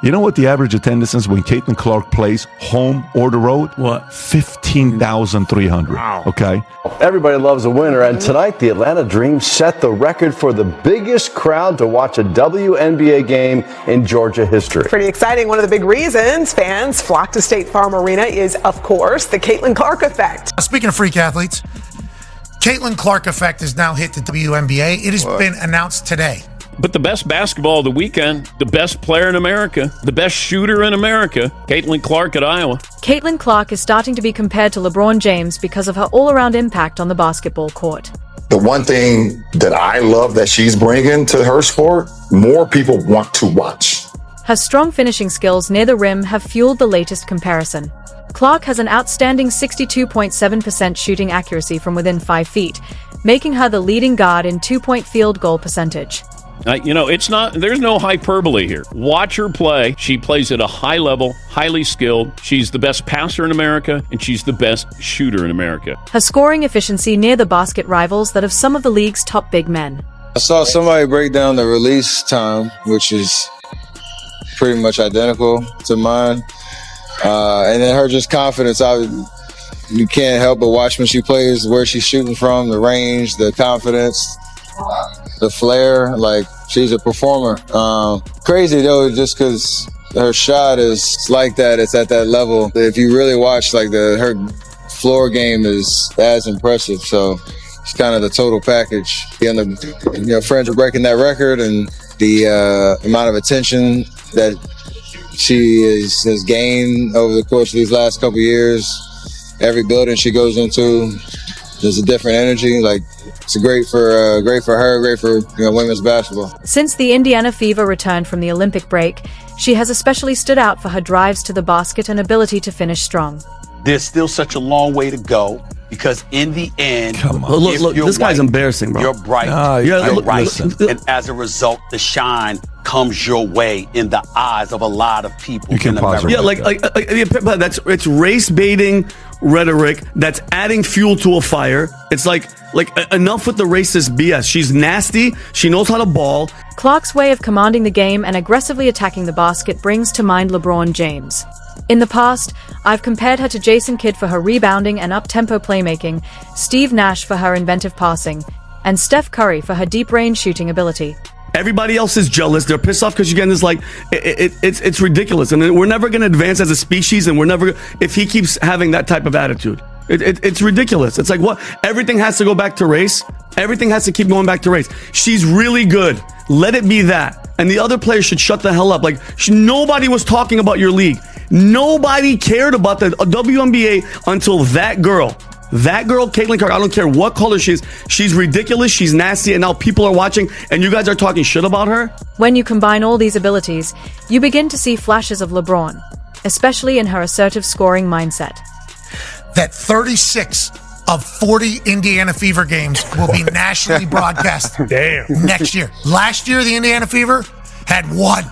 You know what the average attendance is when Caitlin Clark plays home or the road? What? 15,300. Wow. Okay. Everybody loves a winner, and tonight the Atlanta Dream set the record for the biggest crowd to watch a WNBA game in Georgia history. Pretty exciting. One of the big reasons fans flock to State Farm Arena is, of course, the Caitlin Clark effect. Speaking of freak athletes, Caitlin Clark effect has now hit the WNBA. It has been announced today. But the best basketball of the weekend, the best player in America, the best shooter in America, Caitlin Clark at Iowa. Caitlin Clark is starting to be compared to LeBron James because of her all-around impact on the basketball court. The one thing that I love that she's bringing to her sport, more people want to watch. Her strong finishing skills near the rim have fueled the latest comparison. Clark has an outstanding 62.7% shooting accuracy from within 5 feet, making her the leading guard in two-point field goal percentage. There's no hyperbole here. Watch her play. She plays at a high level, highly skilled. She's the best passer in America, and she's the best shooter in America. Her scoring efficiency near the basket rivals that of some of the league's top big men. I saw somebody break down the release time, which is pretty much identical to mine. And then her just confidence, you can't help but watch when she plays, where she's shooting from, the range, the confidence, the flair. Like, she's a performer. Crazy though, just because her shot is like that, it's at that level. If you really watch, like, her floor game is as impressive. So it's kind of the total package. Friends are breaking that record, and the amount of attention that she has gained over the course of these last couple of years. Every building she goes into, there's a different energy. Like, it's great for her, great for women's basketball. Since the Indiana Fever returned from the Olympic break, she has especially stood out for her drives to the basket and ability to finish strong. There's still such a long way to go, because in the end, Come on. Look, this guy's embarrassing, bro. You're bright, you're right, and as a result, the shine comes your way in the eyes of a lot of people in America. Yeah, it's race baiting rhetoric that's adding fuel to a fire. It's like enough with the racist BS. She's nasty. She knows how to ball. Clark's way of commanding the game and aggressively attacking the basket brings to mind LeBron James. In the past, I've compared her to Jason Kidd for her rebounding and up-tempo playmaking, Steve Nash for her inventive passing, and Steph Curry for her deep-range shooting ability. Everybody else is jealous. They're pissed off because you're getting this, like, it's ridiculous. And we're never going to advance as a species, and if he keeps having that type of attitude. It's ridiculous. It's like, what? Everything has to go back to race. Everything has to keep going back to race. She's really good. Let it be that. And the other players should shut the hell up. Like, nobody was talking about your league. Nobody cared about the WNBA until that girl, Caitlin Clark, I don't care what color she is, she's ridiculous, she's nasty, and now people are watching, and you guys are talking shit about her? When you combine all these abilities, you begin to see flashes of LeBron, especially in her assertive scoring mindset. That 36 of 40 Indiana Fever games will be nationally broadcast next year. Last year, the Indiana Fever had one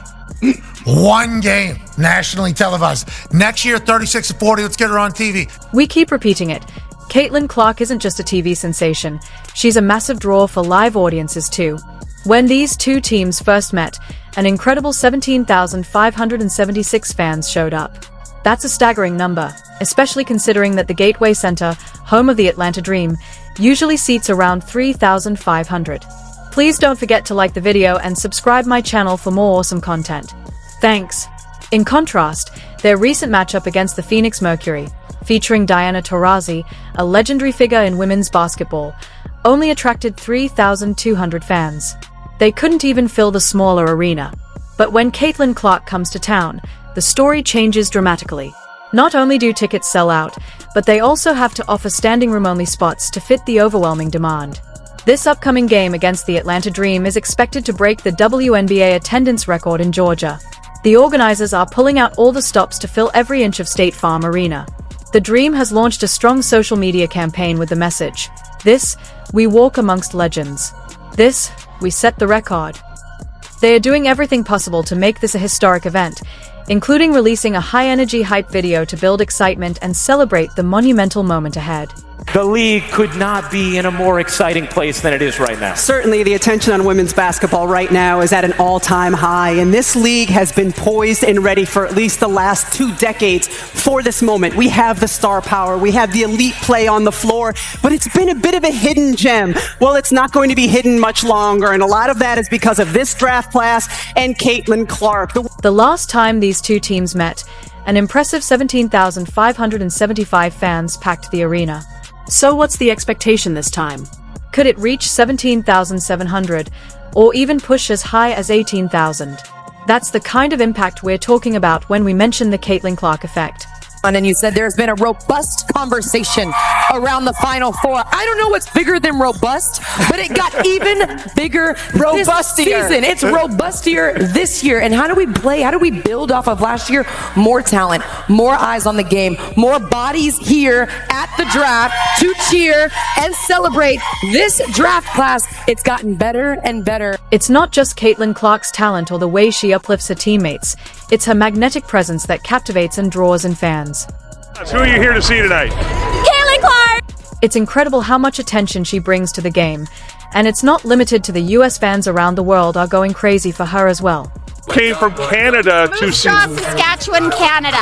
game nationally televised. Next year, 36 of 40, let's get her on TV. We keep repeating it. Caitlin Clark isn't just a TV sensation. She's a massive draw for live audiences too. When these two teams first met, an incredible 17,576 fans showed up. That's a staggering number, especially considering that the Gateway Center, home of the Atlanta Dream, usually seats around 3,500. Please don't forget to like the video and subscribe my channel for more awesome content. Thanks. In contrast, their recent matchup against the Phoenix Mercury, featuring Diana Taurasi, a legendary figure in women's basketball, only attracted 3,200 fans. They couldn't even fill the smaller arena. But when Caitlin Clark comes to town, the story changes dramatically. Not only do tickets sell out, but they also have to offer standing room-only spots to fit the overwhelming demand. This upcoming game against the Atlanta Dream is expected to break the WNBA attendance record in Georgia. The organizers are pulling out all the stops to fill every inch of State Farm Arena. The Dream has launched a strong social media campaign with the message, "This, we walk amongst legends. This, we set the record." They are doing everything possible to make this a historic event, including releasing a high-energy hype video to build excitement and celebrate the monumental moment ahead. The league could not be in a more exciting place than it is right now. Certainly, the attention on women's basketball right now is at an all-time high, and this league has been poised and ready for at least the last 2 decades for this moment. We have the star power, we have the elite play on the floor, but it's been a bit of a hidden gem. Well, it's not going to be hidden much longer, and a lot of that is because of this draft class and Caitlin Clark. The last time these two teams met, an impressive 17,575 fans packed the arena. So what's the expectation this time? Could it reach 17,700, or even push as high as 18,000? That's the kind of impact we're talking about when we mention the Caitlin Clark effect. And you said there's been a robust conversation around the Final Four. I don't know what's bigger than robust, but it got even bigger this season. It's robustier this year. And how do we play? How do we build off of last year? More talent, more eyes on the game, more bodies here at the draft to cheer and celebrate this draft class. It's gotten better and better. It's not just Caitlin Clark's talent or the way she uplifts her teammates. It's her magnetic presence that captivates and draws in fans. Who are you here to see tonight? Caitlin Clark! It's incredible how much attention she brings to the game, and it's not limited to the US. Fans around the world are going crazy for her as well. Came from Canada to see. Saskatchewan, Canada.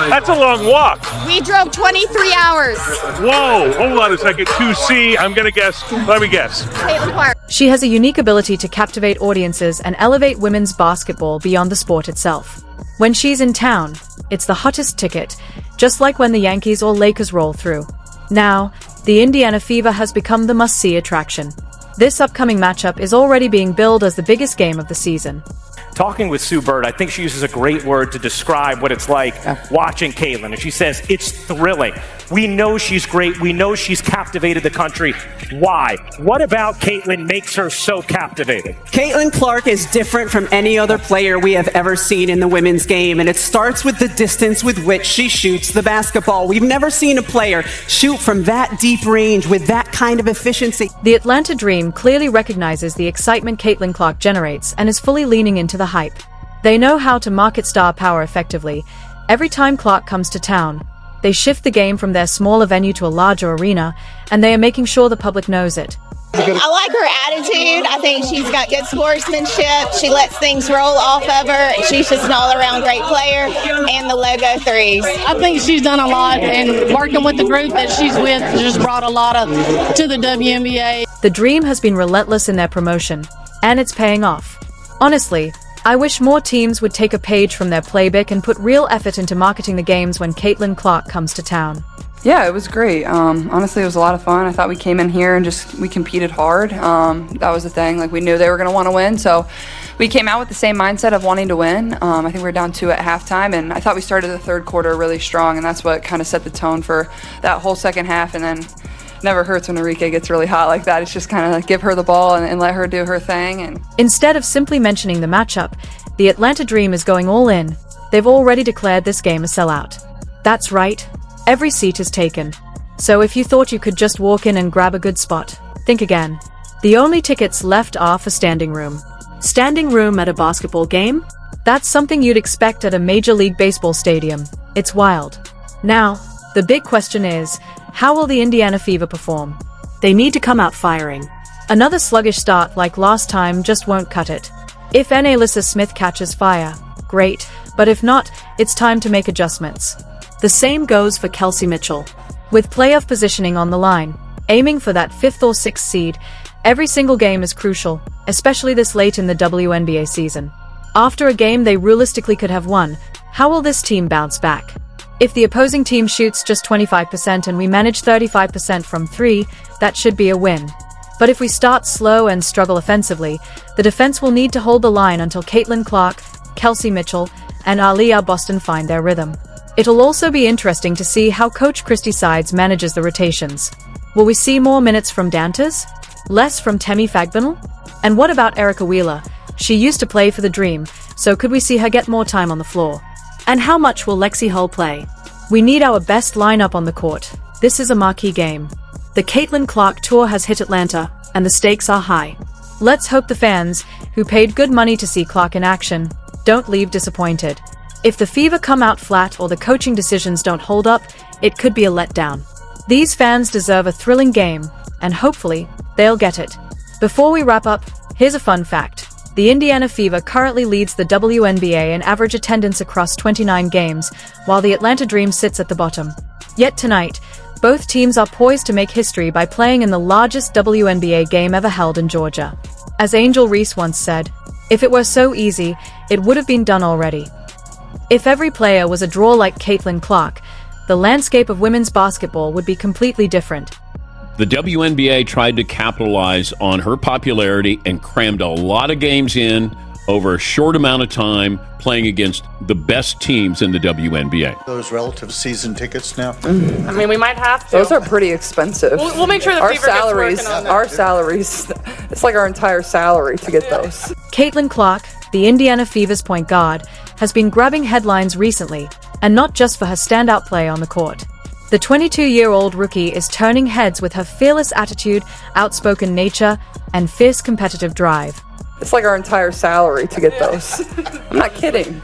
That's a long walk. We drove 23 hours. Whoa, hold on a second. To see, I'm going to guess. Let me guess. Caitlin Clark. She has a unique ability to captivate audiences and elevate women's basketball beyond the sport itself. When she's in town, it's the hottest ticket, just like when the Yankees or Lakers roll through. Now, the Indiana Fever has become the must-see attraction. This upcoming matchup is already being billed as the biggest game of the season. Talking with Sue Bird, I think she uses a great word to describe what it's like watching Caitlin. And she says, it's thrilling. We know she's great. We know she's captivated the country. Why? What about Caitlin makes her so captivating? Caitlin Clark is different from any other player we have ever seen in the women's game, and it starts with the distance with which she shoots the basketball. We've never seen a player shoot from that deep range with that kind of efficiency. The Atlanta Dream clearly recognizes the excitement Caitlin Clark generates and is fully leaning into the hype. They know how to market star power effectively. Every time Clark comes to town, they shift the game from their smaller venue to a larger arena, and they are making sure the public knows it. I like her attitude. I think she's got good sportsmanship. She lets things roll off of her. She's just an all-around great player. And the logo threes. I think she's done a lot, and working with the group that she's with just brought a lot of to the WNBA. The Dream has been relentless in their promotion, and it's paying off. Honestly, I wish more teams would take a page from their playbook and put real effort into marketing the games when Caitlin Clark comes to town. Yeah, it was great. Honestly, it was a lot of fun. I thought we came in here and we competed hard. That was the thing. Like, we knew they were going to want to win, so we came out with the same mindset of wanting to win. I think we were down 2 at halftime, and I thought we started the third quarter really strong, and that's what kind of set the tone for that whole second half. And then never hurts when Enrique gets really hot like that. It's just kind of like give her the ball and let her do her thing. And instead of simply mentioning the matchup, the Atlanta Dream is going all in. They've already declared this game a sellout. That's right. Every seat is taken. So if you thought you could just walk in and grab a good spot, think again. The only tickets left are for standing room. Standing room at a basketball game? That's something you'd expect at a Major League Baseball stadium. It's wild. Now, the big question is, how will the Indiana Fever perform? They need to come out firing. Another sluggish start like last time just won't cut it. If Alyssa Smith catches fire, great, but if not, it's time to make adjustments. The same goes for Kelsey Mitchell. With playoff positioning on the line, aiming for that 5th or 6th seed, every single game is crucial, especially this late in the WNBA season. After a game they realistically could have won, how will this team bounce back? If the opposing team shoots just 25% and we manage 35% from 3, that should be a win. But if we start slow and struggle offensively, the defense will need to hold the line until Caitlin Clark, Kelsey Mitchell, and Aliyah Boston find their rhythm. It'll also be interesting to see how Coach Christy Sides manages the rotations. Will we see more minutes from Dantas? Less from Temi Fagbinel? And what about Erica Wheeler? She used to play for the Dream, so could we see her get more time on the floor? And how much will Lexi Hull play? We need our best lineup on the court. This is a marquee game. The Caitlin Clark Tour has hit Atlanta, and the stakes are high. Let's hope the fans, who paid good money to see Clark in action, don't leave disappointed. If the Fever come out flat or the coaching decisions don't hold up, it could be a letdown. These fans deserve a thrilling game, and hopefully, they'll get it. Before we wrap up, here's a fun fact. The Indiana Fever currently leads the WNBA in average attendance across 29 games, while the Atlanta Dream sits at the bottom. Yet tonight, both teams are poised to make history by playing in the largest WNBA game ever held in Georgia. As Angel Reese once said, "If it were so easy, it would have been done already." If every player was a draw like Caitlin Clark, the landscape of women's basketball would be completely different. The WNBA tried to capitalize on her popularity and crammed a lot of games in over a short amount of time, playing against the best teams in the WNBA. Those relative season tickets now? I mean, we might have to. Those are pretty expensive. We'll make sure the Fever gets working on that. Our salaries, it's like our entire salary to get those. Caitlin Clark, the Indiana Fever's point guard, has been grabbing headlines recently, and not just for her standout play on the court. The 22-year-old rookie is turning heads with her fearless attitude, outspoken nature, and fierce competitive drive. It's like our entire salary to get those. I'm not kidding.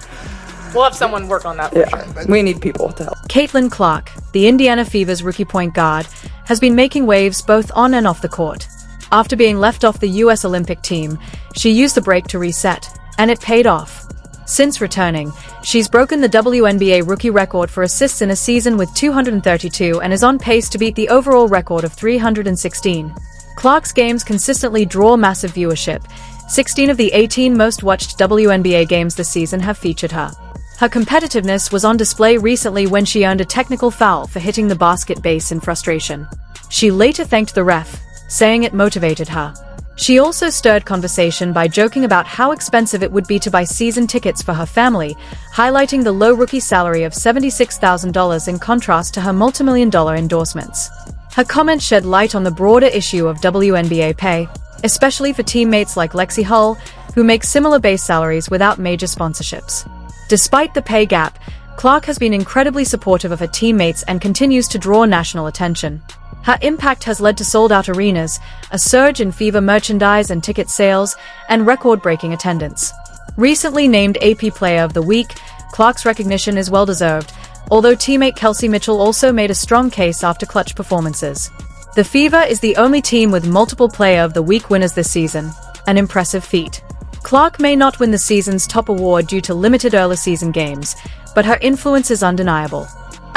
We'll have someone work on that for sure. We need people to help. Caitlin Clark, the Indiana Fever's rookie point guard, has been making waves both on and off the court. After being left off the U.S. Olympic team, she used the break to reset, and it paid off. Since returning, she's broken the WNBA rookie record for assists in a season with 232 and is on pace to beat the overall record of 316. Clark's games consistently draw massive viewership. 16 of the 18 most watched WNBA games this season have featured her. Her competitiveness was on display recently when she earned a technical foul for hitting the basket base in frustration. She later thanked the ref, saying it motivated her. She also stirred conversation by joking about how expensive it would be to buy season tickets for her family, highlighting the low rookie salary of $76,000 in contrast to her multimillion-dollar endorsements. Her comments shed light on the broader issue of WNBA pay, especially for teammates like Lexi Hull, who make similar base salaries without major sponsorships. Despite the pay gap, Clark has been incredibly supportive of her teammates and continues to draw national attention. Her impact has led to sold-out arenas, a surge in Fever merchandise and ticket sales, and record-breaking attendance. Recently named AP Player of the Week, Clark's recognition is well-deserved, although teammate Kelsey Mitchell also made a strong case after clutch performances. The Fever is the only team with multiple Player of the Week winners this season, an impressive feat. Clark may not win the season's top award due to limited early season games, but her influence is undeniable.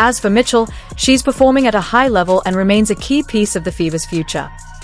As for Mitchell, she's performing at a high level and remains a key piece of the Fever's future.